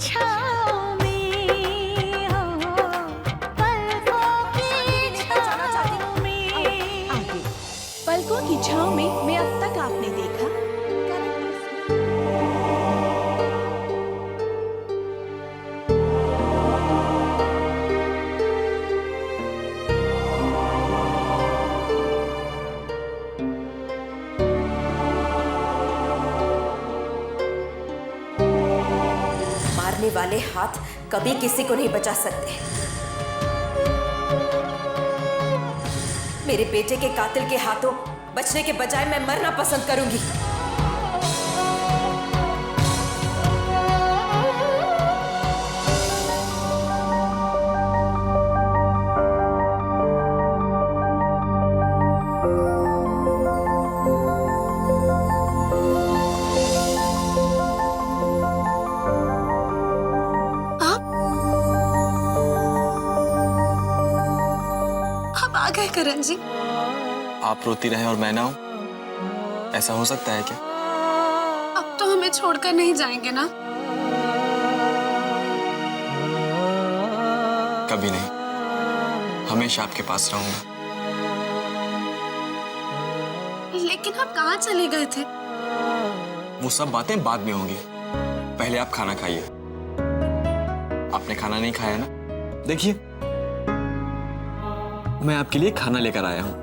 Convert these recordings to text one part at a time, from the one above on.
छाँव में, हो, पलकों की छाँव में। आगे पलकों की छाँव में अब तक आपने देखा मारने वाले हाथ कभी किसी को नहीं बचा सकते। मेरे बेटे के कातिल के हाथों बचने के बजाय मैं मरना पसंद करूंगी। आप आ गए करण जी। आप रोती रहे और मैं ना हूं, ऐसा हो सकता है क्या? अब तो हमें छोड़कर नहीं जाएंगे ना? कभी नहीं, हमेशा आपके पास रहूंगा। लेकिन आप कहाँ चले गए थे? वो सब बातें बाद में होंगी, पहले आप खाना खाइए। आपने खाना नहीं खाया ना? देखिए, मैं आपके लिए खाना लेकर आया हूं।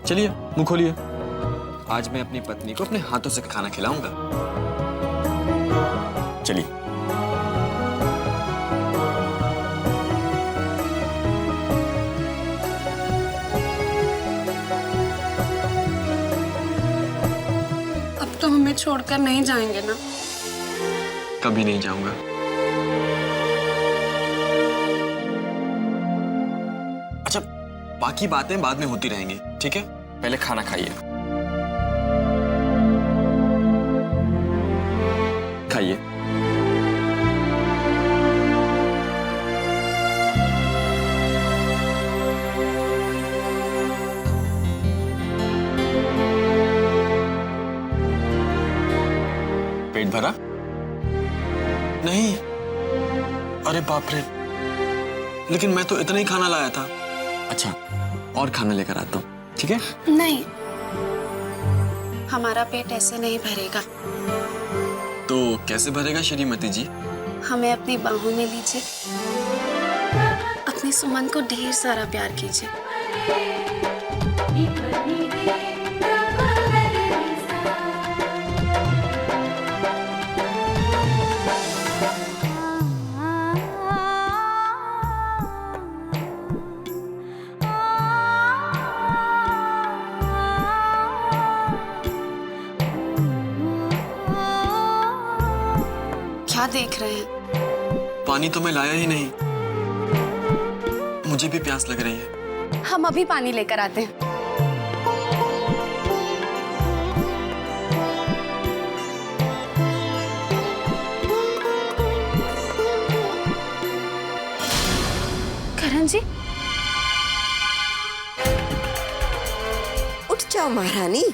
चलिए मुंह खोलिए। आज मैं अपनी पत्नी को अपने हाथों से खाना खिलाऊंगा। चलिए। अब तो हमें छोड़कर नहीं जाएंगे ना? कभी नहीं जाऊंगा। अच्छा, बाकी बातें बाद में होती रहेंगी, ठीक है? पहले खाना खाइए। खाइए। पेट भरा? नहीं। अरे बाप रे, लेकिन मैं तो इतना ही खाना लाया था। अच्छा, और खाना लेकर आता हूँ, ठीक है? नहीं, हमारा पेट ऐसे नहीं भरेगा। तो कैसे भरेगा श्रीमती जी? हमें अपनी बाहों में लीजिए, अपने सुमन को ढेर सारा प्यार कीजिए। क्या देख रहे हैं? पानी तो मैं लाया ही नहीं, मुझे भी प्यास लग रही है। हम अभी पानी लेकर आते हैं। करण जी, उठ जाओ महारानी।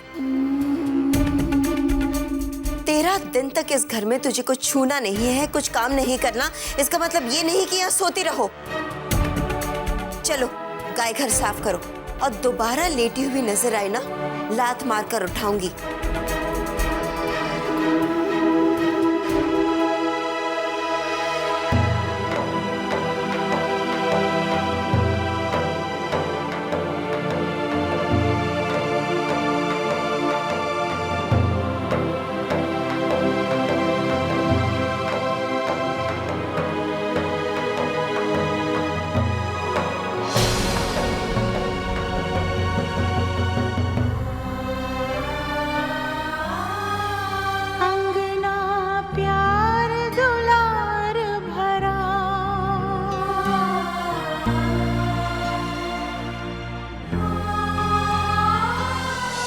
13 दिन तक इस घर में तुझे कुछ छूना नहीं है, कुछ काम नहीं करना। इसका मतलब ये नहीं कि यहाँ सोती रहो। चलो गाय घर साफ करो, और दोबारा लेटी हुई नजर आए ना, लात मारकर उठाऊंगी।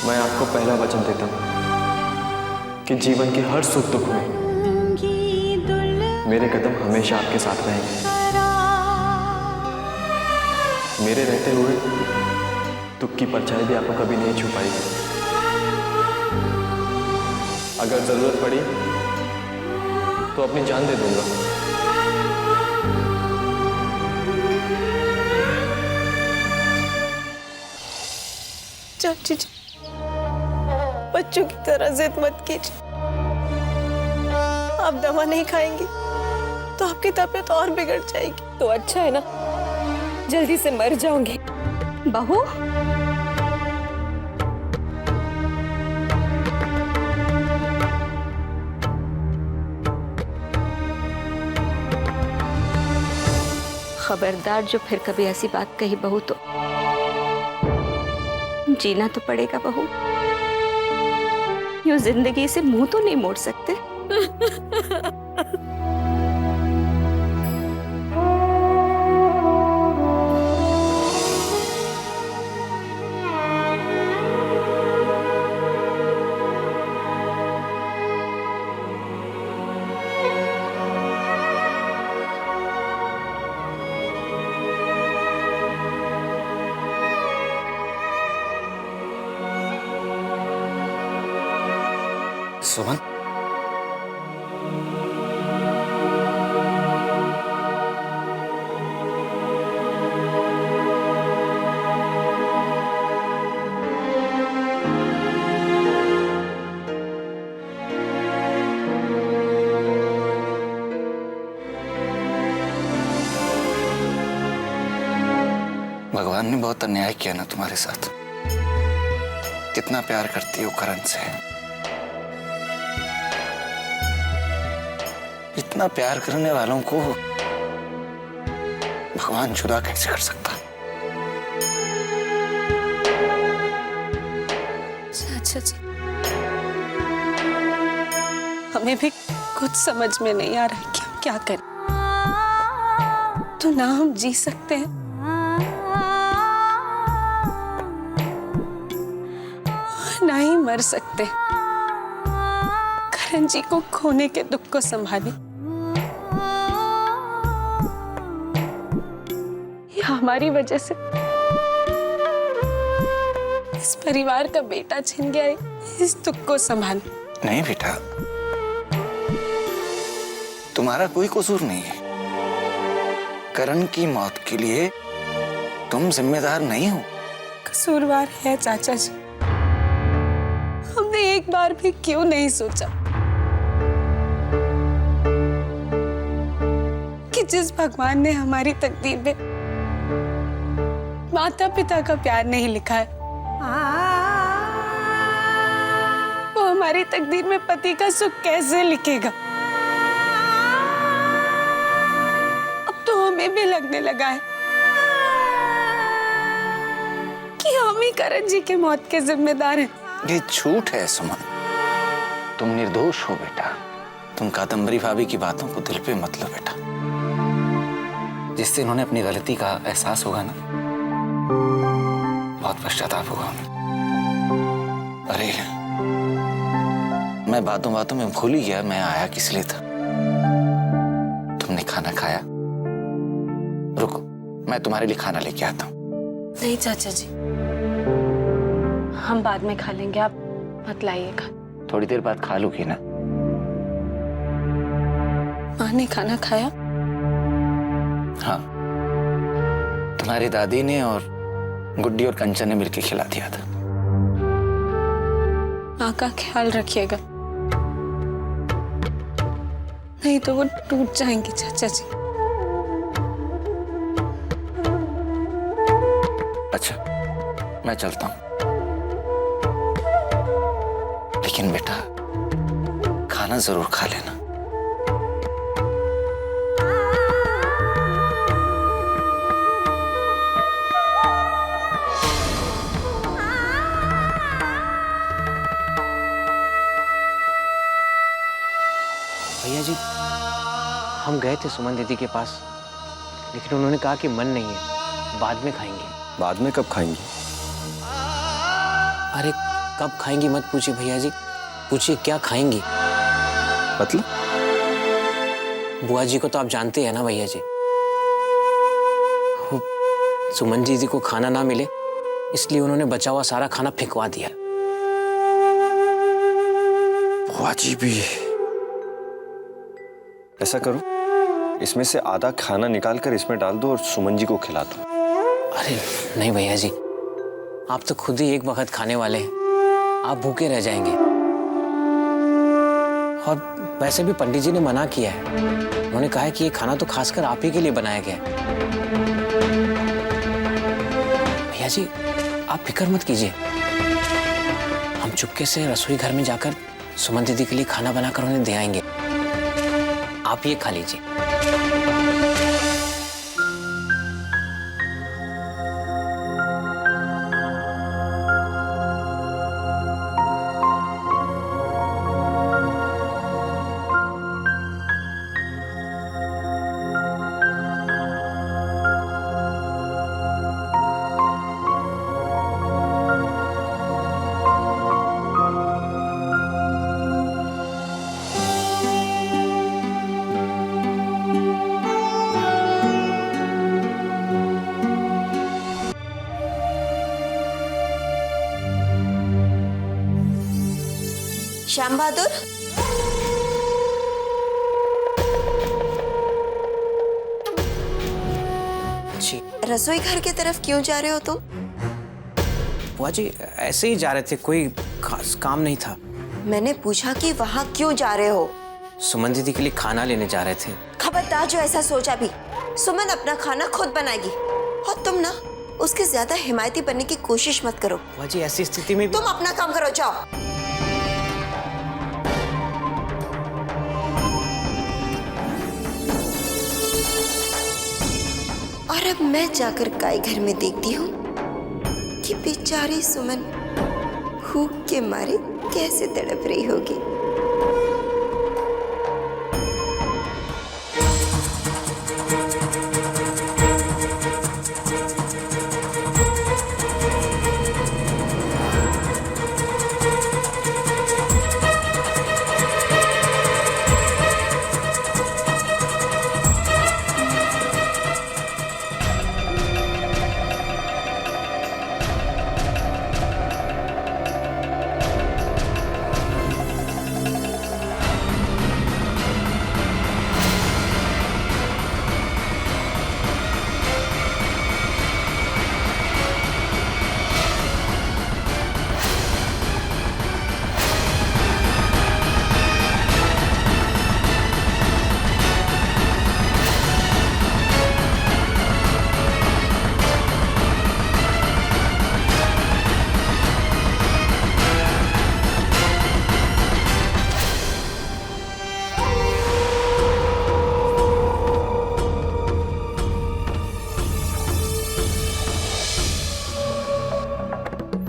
मैं आपको पहला वचन देता हूँ कि जीवन के हर सुख दुख में मेरे कदम हमेशा आपके साथ रहेंगे। मेरे रहते हुए दुख की परछाई भी आपको कभी नहीं छू पाएगी। अगर जरूरत पड़ी तो अपनी जान दे दूंगा। चाची जी, बच्चों की तरह जिद मत कीजिए। आप दवा नहीं खाएंगी तो आपकी तबीयत और बिगड़ जाएगी। तो अच्छा है ना, जल्दी से मर जाऊंगी। बहू, खबरदार, जो फिर कभी ऐसी बात कही बहू तो जीना तो पड़ेगा बहू। यूं जिंदगी से मुंह तो नहीं मोड़ सकते। सुमन, भगवान ने बहुत अन्याय किया ना तुम्हारे साथ। कितना प्यार करती हो करण से, इतना प्यार करने वालों को भगवान जुदा कैसे कर सकता? चाचा जी, हमें भी कुछ समझ में नहीं आ रहा कि हम क्या करें। तो ना हम जी सकते हैं और ना ही मर सकते। करण जी को खोने के दुख को संभाले या हमारी वजह से इस परिवार का बेटा छिन गया है, इस दुख को संभाले। नहीं बेटा, तुम्हारा कोई कसूर नहीं है। करण की मौत के लिए तुम जिम्मेदार नहीं हो। कसूरवार है चाचा जी। हमने एक बार भी क्यों नहीं सोचा कि जिस भगवान ने हमारी तकदीर में माता पिता का प्यार नहीं लिखा है, वो हमारी तकदीर में पति का सुख कैसे लिखेगा। अब तो हमें भी लगने लगा है कि हम ही करण जी के मौत के जिम्मेदार हैं। ये झूठ है सुमन, तुम निर्दोष हो बेटा। तुम कादम्बरी भाभी की बातों को दिल पे मत लो बेटा। जिससे इन्होंने अपनी गलती का एहसास होगा ना, बहुत पश्चाताप होगा हमें। अरे मैं बातों बातों में भूल ही गया मैं आया किस लिए था। तुमने खाना खाया? रुको, मैं तुम्हारे लिए खाना लेके आता हूँ। नहीं चाचा जी, हम बाद में खा लेंगे, आप मत लाइएगा। थोड़ी देर बाद खा लूंगी ना। माँ ने खाना खाया? हाँ, तुम्हारी दादी ने और गुड्डी और कंचन ने मिलकर खिला दिया था। माँ का ख्याल रखिएगा, नहीं तो वो टूट जाएंगी चाचा जी। अच्छा, मैं चलता हूँ, लेकिन बेटा खाना जरूर खा लेना। भैया जी, हम गए थे सुमन दीदी के पास, लेकिन उन्होंने कहा कि मन नहीं है, बाद में खाएंगे। बाद में कब खाएंगी? अरे कब खाएंगी मत पूछिए भैया जी, पूछिए क्या खाएंगी। मतलब? बुआ जी को तो आप जानते हैं ना भैया जी, वो सुमन दीदी को खाना ना मिले इसलिए उन्होंने बचा हुआ सारा खाना फेंकवा दिया। बुआ जी भी ऐसा करो, इसमें से आधा खाना निकाल कर इसमें डाल दो और सुमन जी को खिला दो। अरे नहीं भैया जी, आप तो खुद ही एक वक्त खाने वाले हैं, आप भूखे रह जाएंगे। और वैसे भी पंडित जी ने मना किया है, उन्होंने कहा है कि ये खाना तो खासकर आप ही के लिए बनाया गया है। भैया जी आप फिक्र मत कीजिए, हम चुपके से रसोई घर में जाकर सुमन दीदी के लिए खाना बनाकर उन्हें दे आएंगे। आप ये खा लीजिए। श्याम बहादुर, जी रसोई घर की तरफ क्यों जा रहे हो तुम? बुआ जी ऐसे ही जा रहे थे, कोई खास काम नहीं था। मैंने पूछा कि वहाँ क्यों जा रहे हो? सुमन दीदी के लिए खाना लेने जा रहे थे। खबरदार जो ऐसा सोचा भी, सुमन अपना खाना खुद बनाएगी और तुम ना उसके ज्यादा हिमायती बनने की कोशिश मत करो। बुआ जी ऐसी स्थिति में तुम अपना काम करो, जाओ। और अब मैं जाकर गाय घर में देखती हूँ कि बेचारी सुमन भूख के मारे कैसे तड़प रही होगी।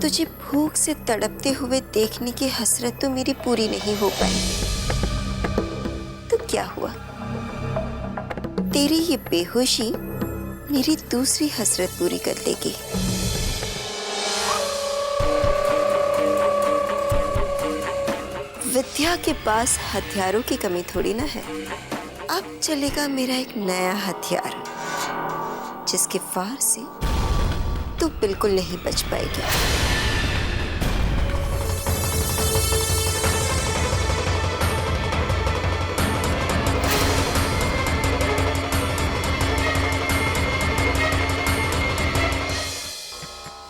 तुझे भूख से तड़पते हुए देखने की हसरत तो मेरी पूरी नहीं हो पाई, तो क्या हुआ? तेरी ये बेहोशी मेरी दूसरी हसरत पूरी कर देगी। विद्या के पास हथियारों की कमी थोड़ी ना है। अब चलेगा मेरा एक नया हथियार, जिसके वार से तू बिल्कुल नहीं बच पाएगी।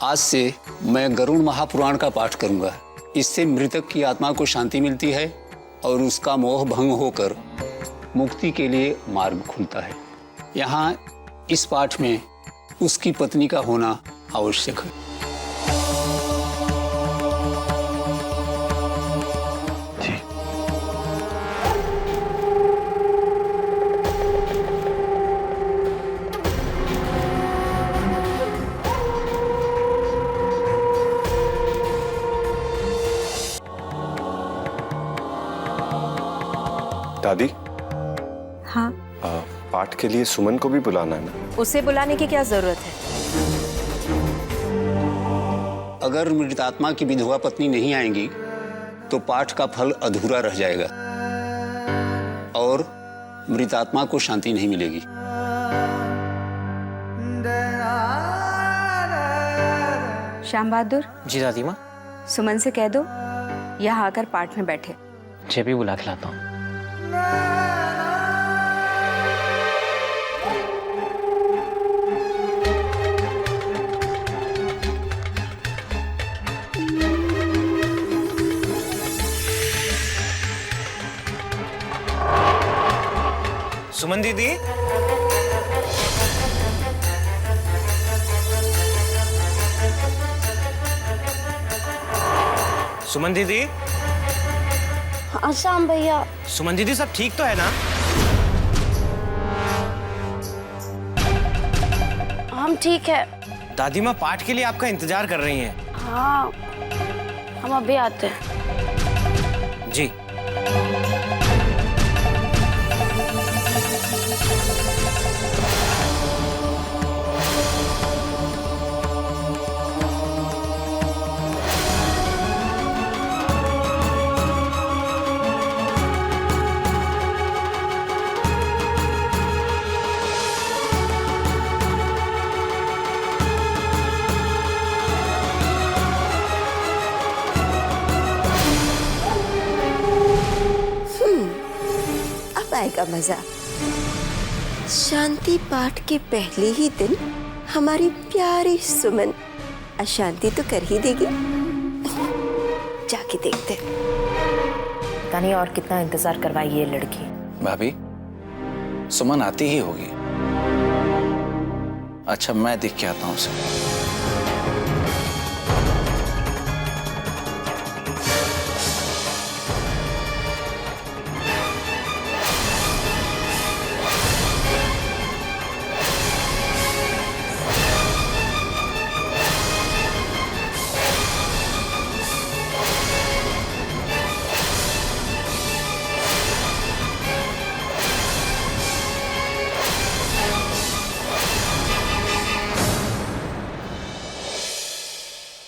आज से मैं गरुड़ महापुराण का पाठ करूंगा। इससे मृतक की आत्मा को शांति मिलती है और उसका मोह भंग होकर मुक्ति के लिए मार्ग खुलता है। यहाँ इस पाठ में उसकी पत्नी का होना आवश्यक है। दादी, हाँ पाठ के लिए सुमन को भी बुलाना है ना? उसे बुलाने की क्या जरूरत है? अगर मृतात्मा की विधवा पत्नी नहीं आएंगी तो पाठ का फल अधूरा रह जाएगा और मृतात्मा को शांति नहीं मिलेगी। श्याम बहादुर, जी दादी माँ। सुमन से कह दो यहाँ आकर पाठ में बैठे। जब भी बुला के लाता हूँ। सुमन दीदी, सुमन दीदी। हाँ श्याम भैया। सुमन दीदी सब ठीक तो है ना? हम ठीक है। दादी माँ पाठ के लिए आपका इंतजार कर रही हैं। हाँ हम अभी आते हैं। जी। आएगा मजा। शांति पाठ के पहले ही दिन हमारी प्यारी सुमन अशांति तो कर ही देगी। जाके देखते। पता नहीं और कितना इंतजार करवाई ये लड़की। भाभी, सुमन आती ही होगी। अच्छा मैं देख के आता हूँ उसे।